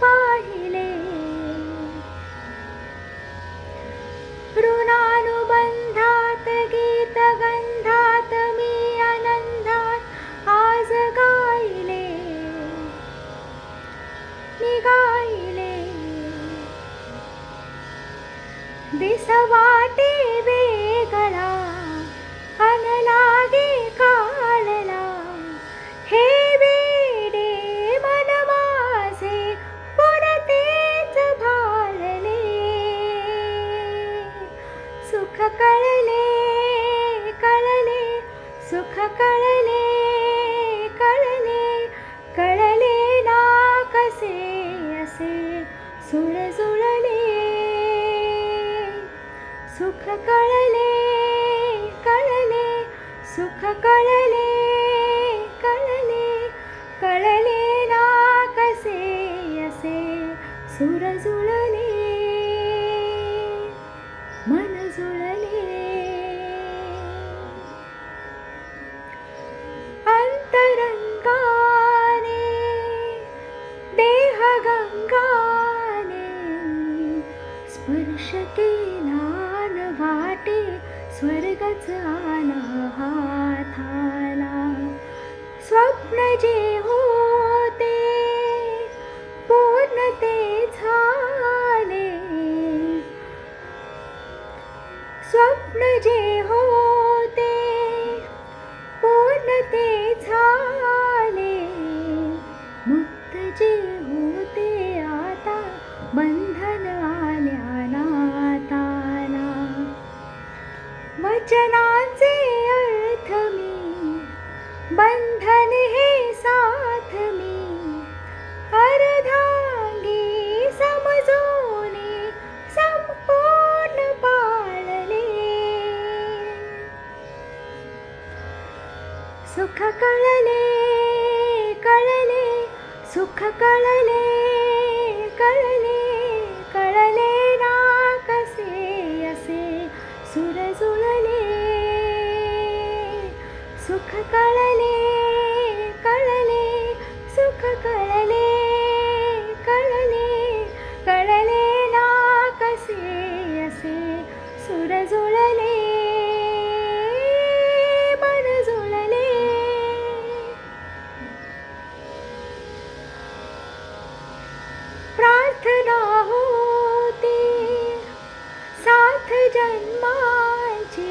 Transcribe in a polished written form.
पाहिले ऋणानुबंधात गीत गंधात मी आनंदात आज गायले मी गायले दिस वाटे वेगळा अन लागे काळला हे वेडे मन माझे पुरतेच भाळले सुख कळले कळले सुख कळले कळले कळले ना कसे असे सुळ जुळले सुख कळले कळले सुख कळले कळले कळले ना कसे असे सुर जुळले मन जुळले अंतरंगाने देह गंगाने स्पर्श केला वाटे स्वर्गच आला हाताला स्वप्न जे होते पूर्ण ते झाले स्वप्न जे होते पूर्ण ते झाले मुक्त जे होते आता बंधन आल्या नाताला वचनांचे अर्थ मी बंधन हे साथ मी अर्धांगी समजून संपूर्ण पाळले सुख कळले कळले सुख कळले कळले कळले ना कसे असे सुर जुळले सुख कळले कळले सुख कळले कळले कळले ना कसे असे सुर जुळले मन जुळले प्रार्थना होती साथ जन्माची